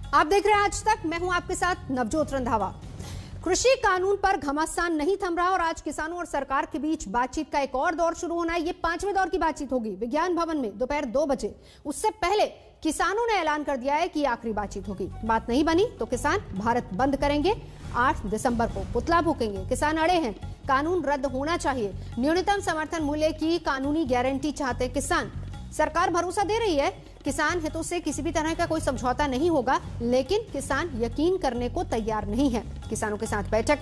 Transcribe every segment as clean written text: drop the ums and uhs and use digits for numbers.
आप देख रहे हैं आज तक, मैं हूं आपके साथ नवजोत रंधावा। कृषि कानून पर घमासान नहीं थम रहा और आज किसानों और सरकार के बीच बातचीत का एक और दौर शुरू होना है। ये 5वें दौर की बातचीत होगी विज्ञान भवन में दोपहर 2 बजे। उससे पहले किसानों ने ऐलान कर दिया है कि आखिरी बातचीत होगी। बात नहीं बनी तो किसान भारत बंद करेंगे। 8 दिसंबर को पुतला फूकेंगे। किसान अड़े हैं, कानून रद्द होना चाहिए। न्यूनतम समर्थन मूल्य की कानूनी गारंटी चाहते किसान। सरकार भरोसा दे रही है किसान हितों से किसी भी तरह का कोई समझौता नहीं होगा, लेकिन किसान यकीन करने को तैयार नहीं है। किसानों के साथ बैठक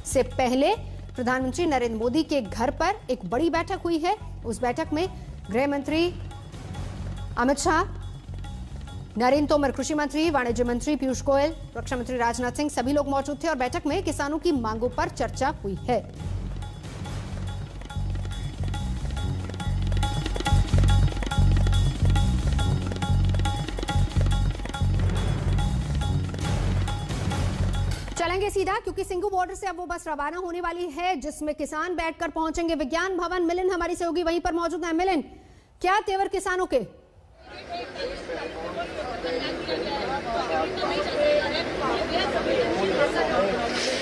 से पहले प्रधानमंत्री नरेंद्र मोदी के घर पर एक बड़ी बैठक हुई है। उस बैठक में गृह मंत्री अमित शाह, नरेंद्र तोमर कृषि मंत्री, वाणिज्य मंत्री पीयूष गोयल, रक्षा मंत्री राजनाथ सिंह सभी लोग मौजूद थे और बैठक में किसानों की मांगों पर चर्चा हुई है। चलेंगे सीधा, क्योंकि सिंघू बॉर्डर से अब वो बस रवाना होने वाली है जिसमें किसान बैठकर पहुंचेंगे विज्ञान भवन। मिलिन हमारी सहयोगी वहीं पर मौजूद है। मिलिन, क्या तेवर किसानों के?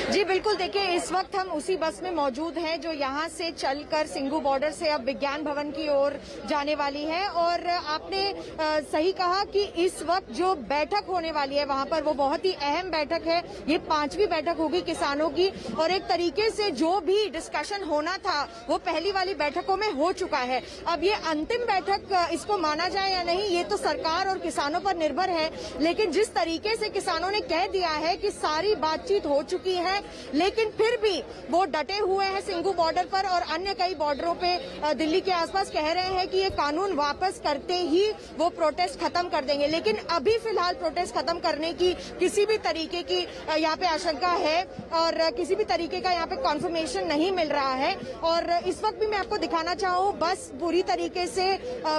जी बिल्कुल, देखिए इस वक्त हम उसी बस में मौजूद हैं जो यहाँ से चलकर सिंघू बॉर्डर से अब विज्ञान भवन की ओर जाने वाली है। और आपने सही कहा कि इस वक्त जो बैठक होने वाली है वहाँ पर वो बहुत ही अहम बैठक है। ये 5वीं बैठक होगी किसानों की और एक तरीके से जो भी डिस्कशन होना था वो पहली वाली बैठकों में हो चुका है। अब ये अंतिम बैठक इसको माना जाए या नहीं ये तो सरकार और किसानों पर निर्भर है, लेकिन जिस तरीके से किसानों ने कह दिया है कि सारी बातचीत हो चुकी है, लेकिन फिर भी वो डटे हुए हैं सिंघू बॉर्डर पर और अन्य कई बॉर्डरों पे दिल्ली के आसपास कह रहे हैं कि ये कानून वापस करते ही वो प्रोटेस्ट खत्म कर देंगे। लेकिन अभी फिलहाल प्रोटेस्ट खत्म करने की किसी भी तरीके की यहाँ पे आशंका है और किसी भी तरीके का यहाँ पे कॉन्फर्मेशन नहीं मिल रहा है। और इस वक्त भी मैं आपको दिखाना चाहूँ, बस पूरी तरीके से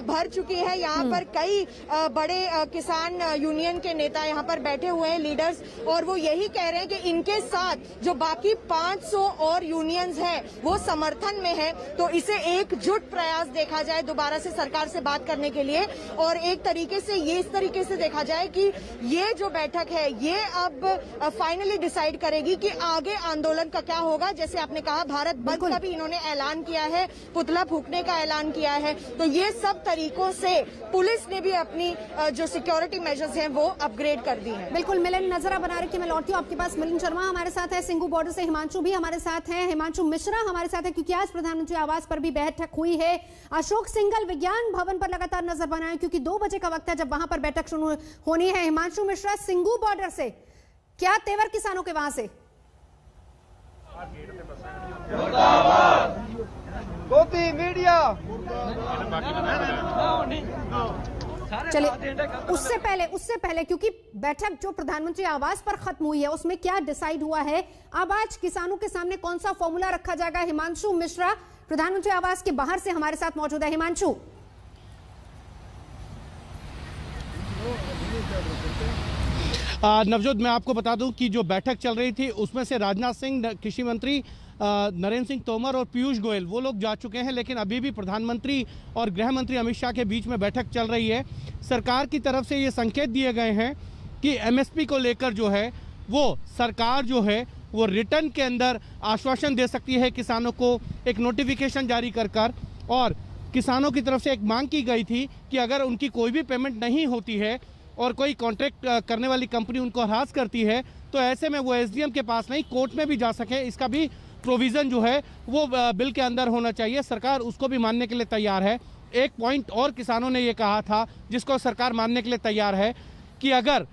भर चुकी है। यहाँ पर कई बड़े किसान यूनियन के नेता यहाँ पर बैठे हुए हैं, लीडर्स, और वो यही कह रहे हैं कि इनके साथ जो बाकी 500 और यूनियंस हैं वो समर्थन में है। तो इसे एकजुट प्रयास देखा जाए दोबारा से सरकार से बात करने के लिए, और एक तरीके से ये इस तरीके से देखा जाए कि ये जो बैठक है ये अब फाइनली डिसाइड करेगी कि आगे आंदोलन का क्या होगा। जैसे आपने कहा भारत बंद का भी इन्होंने ऐलान किया है, पुतला फूकने का ऐलान किया है। तो ये सब तरीकों से पुलिस ने भी अपनी जो सिक्योरिटी मेजर्स हैं वो अपग्रेड कर दी है। बिल्कुल मिलन, नजर बना रखी। मैं लौटती हूँ आपके पास। मिलिन शर्मा हमारे साथ है सिंघू बॉर्डर से, हिमांशु भी हमारे साथ है, हिमांशु मिश्रा हमारे साथ है, क्योंकि आज प्रधानमंत्री आवास पर भी बैठक हुई है। अशोक सिंघल विज्ञान भवन पर लगातार नजर बनाए, क्योंकि 2 बजे का वक्त है जब वहां पर बैठक शुरू होनी है। हिमांशु मिश्रा, सिंघू बॉर्डर से क्या तेवर किसानों के वहां से? मीडिया चलिए, उससे पहले क्योंकि बैठक जो प्रधानमंत्री आवास पर खत्म हुई है उसमें क्या डिसाइड हुआ है, अब आज किसानों के सामने कौन सा फॉर्मूला रखा जाएगा? हिमांशु मिश्रा प्रधानमंत्री आवास के बाहर से हमारे साथ मौजूद है। हिमांशु, नवजोत, मैं आपको बता दूं कि जो बैठक चल रही थी उसमें से राजनाथ सिंह, कृषि मंत्री नरेंद्र सिंह तोमर और पीयूष गोयल वो लोग जा चुके हैं, लेकिन अभी भी प्रधानमंत्री और गृह मंत्री अमित शाह के बीच में बैठक चल रही है। सरकार की तरफ से ये संकेत दिए गए हैं कि एमएसपी को लेकर जो है वो सरकार जो है वो रिटर्न के अंदर आश्वासन दे सकती है किसानों को, एक नोटिफिकेशन जारी कर और किसानों की तरफ से एक मांग की गई थी कि अगर उनकी कोई भी पेमेंट नहीं होती है और कोई कॉन्ट्रैक्ट करने वाली कंपनी उनको हरास करती है तो ऐसे में वो एसडीएम के पास नहीं कोर्ट में भी जा सके, इसका भी प्रोविज़न जो है वो बिल के अंदर होना चाहिए। सरकार उसको भी मानने के लिए तैयार है। एक पॉइंट और किसानों ने ये कहा था जिसको सरकार मानने के लिए तैयार है कि अगर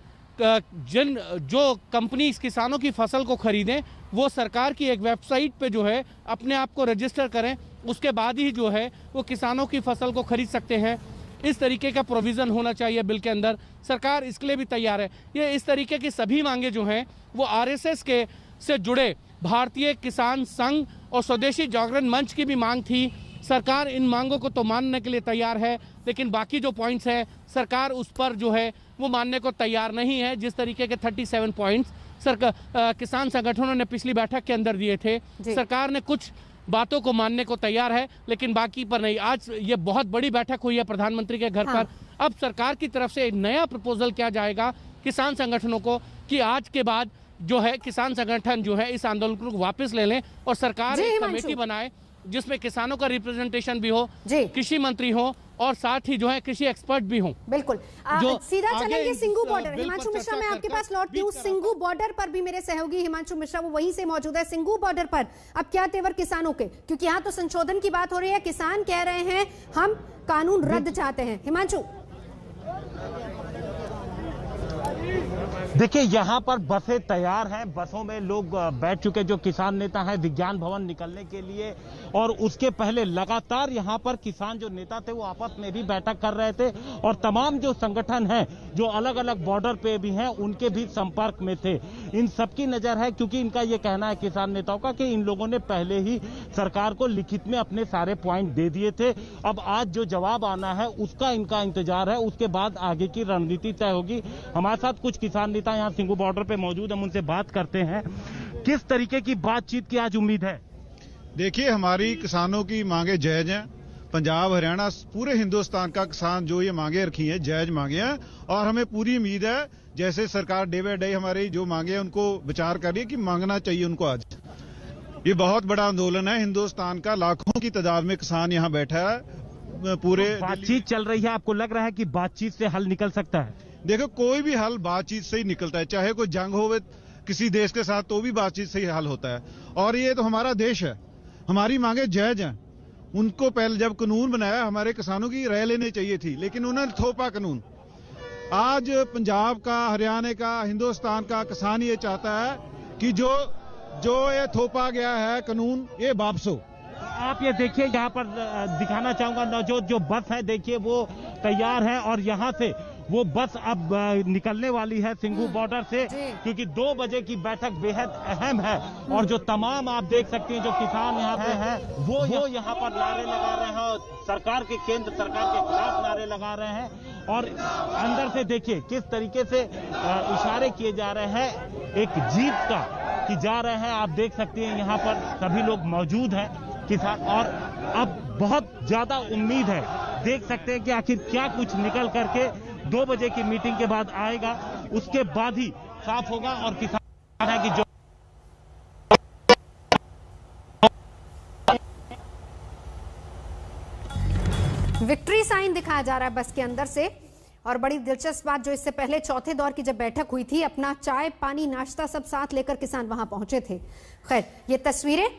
जो कंपनी किसानों की फसल को खरीदें वो सरकार की एक वेबसाइट पे जो है अपने आप को रजिस्टर करें, उसके बाद ही जो है वो किसानों की फसल को खरीद सकते हैं। इस तरीके का प्रोविज़न होना चाहिए बिल के अंदर। सरकार इसके लिए भी तैयार है। ये इस तरीके की सभी मांगे जो हैं वो आरएसएस के से जुड़े भारतीय किसान संघ और स्वदेशी जागरण मंच की भी मांग थी। सरकार इन मांगों को तो मानने के लिए तैयार है, लेकिन बाकी जो पॉइंट्स हैं सरकार उस पर जो है वो मानने को तैयार नहीं है। जिस तरीके के 37 पॉइंट्स किसान संगठनों ने पिछली बैठक के अंदर दिए थे, सरकार ने कुछ बातों को मानने को तैयार है लेकिन बाकी पर नहीं। आज ये बहुत बड़ी बैठक हुई है प्रधानमंत्री के घर पर। अब सरकार की तरफ से एक नया प्रपोजल क्या जाएगा किसान संगठनों को कि आज के बाद जो है किसान संगठन जो है इस आंदोलन को वापस ले लें और सरकार एक कमेटी बनाए जिसमें किसानों का रिप्रेजेंटेशन भी हो, कृषि मंत्री हो और साथ ही जो है कृषि एक्सपर्ट भी हों। बिल्कुल सीधा चलेंगे सिंगू बॉर्डर। हिमांशु मिश्रा, मैं आपके पास लौटती हूँ। सिंगू बॉर्डर पर भी मेरे सहयोगी हिमांशु मिश्रा वो वहीं से मौजूद है। सिंगू बॉर्डर पर अब क्या तेवर किसानों के, क्योंकि यहाँ तो संशोधन की बात हो रही है, किसान कह रहे हैं हम कानून रद्द चाहते हैं। हिमांशु, देखिए यहाँ पर बसें तैयार हैं, बसों में लोग बैठ चुके जो किसान नेता हैं विज्ञान भवन निकलने के लिए। और उसके पहले लगातार यहाँ पर किसान जो नेता थे वो आपस में भी बैठक कर रहे थे और तमाम जो संगठन हैं जो अलग अलग बॉर्डर पे भी हैं उनके भी संपर्क में थे। इन सबकी नजर है, क्योंकि इनका ये कहना है किसान नेताओं का कि इन लोगों ने पहले ही सरकार को लिखित में अपने सारे पॉइंट दे दिए थे। अब आज जो जवाब आना है उसका इनका इंतजार है, उसके बाद आगे की रणनीति तय होगी। हमारे साथ कुछ किसान नेता यहाँ सिंगू बॉर्डर पे मौजूद, हम उनसे बात करते हैं। किस तरीके की बातचीत की आज उम्मीद है? देखिए, हमारी किसानों की मांगे जायज हैं। पंजाब, हरियाणा, पूरे हिंदुस्तान का किसान जो ये मांगे रखी हैं जायज मांगे हैं और हमें पूरी उम्मीद है जैसे सरकार डे बाय डे हमारी जो मांगे हैं उनको विचार कर रही है कि मांगना चाहिए उनको। आज ये बहुत बड़ा आंदोलन है हिंदुस्तान का, लाखों की तादाद में किसान यहाँ बैठा है। पूरे बातचीत चल रही है, आपको लग रहा है कि बातचीत से हल निकल सकता है? देखो, कोई भी हल बातचीत से ही निकलता है, चाहे कोई जंग हो किसी देश के साथ तो भी बातचीत से ही हल होता है। और ये तो हमारा देश है, हमारी मांगे जायज हैं। उनको पहले जब कानून बनाया हमारे किसानों की राय लेनी चाहिए थी, लेकिन उन्होंने थोपा कानून। आज पंजाब का, हरियाणा का, हिंदुस्तान का किसान ये चाहता है कि जो ये थोपा गया है कानून ये वापस हो। आप ये देखिए, यहाँ पर दिखाना चाहूंगा जो बस है, देखिए वो तैयार है और यहाँ से वो बस अब निकलने वाली है सिंगू बॉर्डर से, क्योंकि 2 बजे की बैठक बेहद अहम है। और जो तमाम आप देख सकते हैं जो किसान यहाँ पे हैं वो यहाँ पर नारे लगा रहे हैं और सरकार के केंद्र सरकार के खिलाफ नारे लगा रहे हैं। और अंदर से देखिए किस तरीके से इशारे किए जा रहे हैं एक जीत का कि जा रहे हैं। आप देख सकते हैं यहाँ पर सभी लोग मौजूद हैं किसान, और अब बहुत ज्यादा उम्मीद है। देख सकते हैं कि आखिर क्या कुछ निकल करके 2 बजे की मीटिंग के बाद आएगा, उसके बाद ही साफ होगा। और किसान है कि जो विक्ट्री साइन दिखाया जा रहा है बस के अंदर से। और बड़ी दिलचस्प बात, जो इससे पहले चौथे दौर की जब बैठक हुई थी, अपना चाय पानी नाश्ता सब साथ लेकर किसान वहां पहुंचे थे। खैर, ये तस्वीरें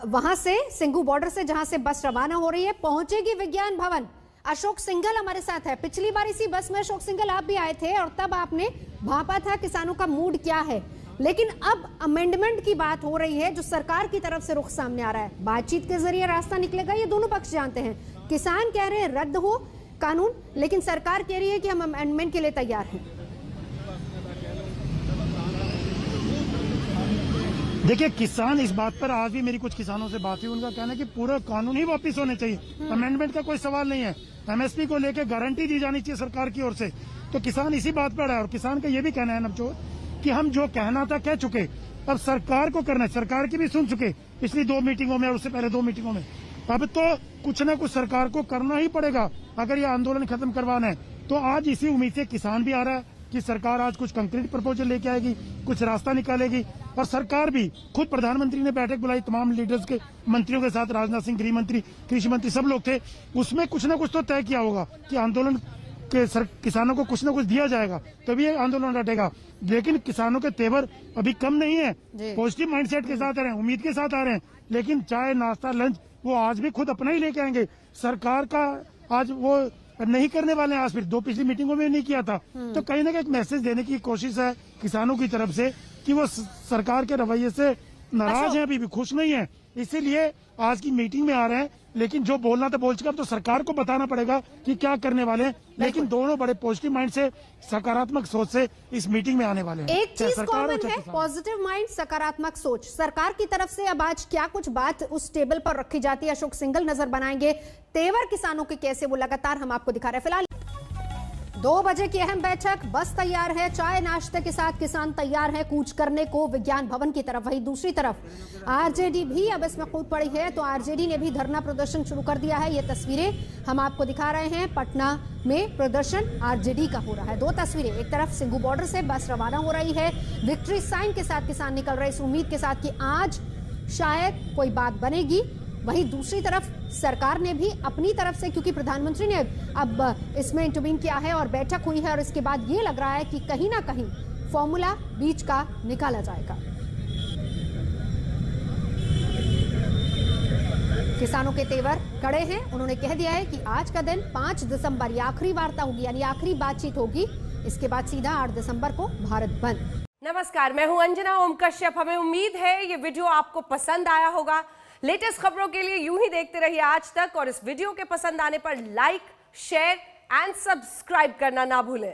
वहां से सिंगू बॉर्डर से जहां से बस रवाना हो रही है, पहुंचेगी विज्ञान भवन। अशोक सिंघल हमारे साथ है। पिछली बार इसी बस में अशोक सिंघल आप भी आए थे और तब आपने भांपा था किसानों का मूड क्या है। लेकिन अब अमेंडमेंट की बात हो रही है, जो सरकार की तरफ से रुख सामने आ रहा है। बातचीत के जरिए रास्ता निकलेगा, ये दोनों पक्ष जानते हैं। किसान कह रहे हैं रद्द हो कानून, लेकिन सरकार कह रही है कि हम अमेंडमेंट के लिए तैयार हैं। देखिए, किसान इस बात पर, आज भी मेरी कुछ किसानों से बात हुई, उनका कहना है कि पूरा कानून ही वापस होने चाहिए, अमेंडमेंट का कोई सवाल नहीं है। एमएसपी को लेकर गारंटी दी जानी चाहिए सरकार की ओर से। तो किसान इसी बात पर है और किसान का ये भी कहना है नवजोत कि हम जो कहना था कह चुके, अब सरकार को करना है। सरकार की भी सुन चुके पिछली 2 मीटिंगों में और उससे पहले 2 मीटिंगों में। अब तो कुछ न कुछ सरकार को करना ही पड़ेगा अगर ये आंदोलन खत्म करवाना है। तो आज इसी उम्मीद से किसान भी आ रहा है कि सरकार आज कुछ कंक्रीट प्रपोजल लेके आएगी, कुछ रास्ता निकालेगी। और सरकार भी, खुद प्रधानमंत्री ने बैठक बुलाई तमाम लीडर्स के, मंत्रियों के साथ, राजनाथ सिंह गृह मंत्री, कृषि मंत्री, सब लोग थे। उसमें कुछ न कुछ तो तय किया होगा कि आंदोलन के किसानों को कुछ न कुछ दिया जाएगा, तभी ये आंदोलन डटेगा। लेकिन किसानों के तेवर अभी कम नहीं है, पॉजिटिव माइंडसेट के साथ आ रहे हैं, उम्मीद के साथ आ रहे हैं। लेकिन चाय नाश्ता लंच वो आज भी खुद अपना ही लेके आएंगे। सरकार का आज वो नहीं करने वाले हैं, आज फिर 2 पिछली मीटिंगों में नहीं किया था। तो कहीं ना कहीं एक मैसेज देने की कोशिश है किसानों की तरफ से कि वो सरकार के रवैये से नाराज हैं, अभी भी खुश नहीं है, इसीलिए आज की मीटिंग में आ रहे हैं। लेकिन जो बोलना था बोल चुके, अब तो सरकार को बताना पड़ेगा कि क्या करने वाले हैं। लेकिन दोनों बड़े पॉजिटिव माइंड से, सकारात्मक सोच से इस मीटिंग में आने वाले हैं। एक चीज कॉमन है, पॉजिटिव माइंड, सकारात्मक सोच। सरकार की तरफ से अब आज क्या कुछ बात उस टेबल पर रखी जाती है, अशोक सिंघल नजर बनाएंगे। तेवर किसानों के कैसे, वो लगातार हम आपको दिखा रहे हैं। फिलहाल 2 बजे की अहम बैठक, बस तैयार है, चाय नाश्ते के साथ किसान तैयार हैं कूच करने को विज्ञान भवन की तरफ। वहीं दूसरी तरफ आरजेडी भी अब इसमें कूद पड़ी है, तो आरजेडी ने भी धरना प्रदर्शन शुरू कर दिया है। ये तस्वीरें हम आपको दिखा रहे हैं, पटना में प्रदर्शन आरजेडी का हो रहा है। 2 तस्वीरें, एक तरफ सिंघू बॉर्डर से बस रवाना हो रही है, विक्ट्री साइन के साथ किसान निकल रहे इस उम्मीद के साथ कि आज शायद कोई बात बनेगी। वहीं दूसरी तरफ सरकार ने भी अपनी तरफ से, क्योंकि प्रधानमंत्री ने अब इसमें इंटरवीन किया है और बैठक हुई है, और इसके बाद ये लग रहा है कि कहीं ना कहीं फॉर्मूला बीच का निकाला जाएगा। किसानों के तेवर कड़े हैं, उन्होंने कह दिया है कि आज का दिन 5 दिसंबर ये आखिरी वार्ता होगी, यानी आखिरी बातचीत होगी। इसके बाद सीधा 8 दिसंबर को भारत बंद। नमस्कार, मैं हूं अंजना ओम कश्यप। हमें उम्मीद है ये वीडियो आपको पसंद आया होगा। लेटेस्ट खबरों के लिए यूं ही देखते रहिए आज तक, और इस वीडियो के पसंद आने पर लाइक, शेयर एंड सब्सक्राइब करना ना भूलें।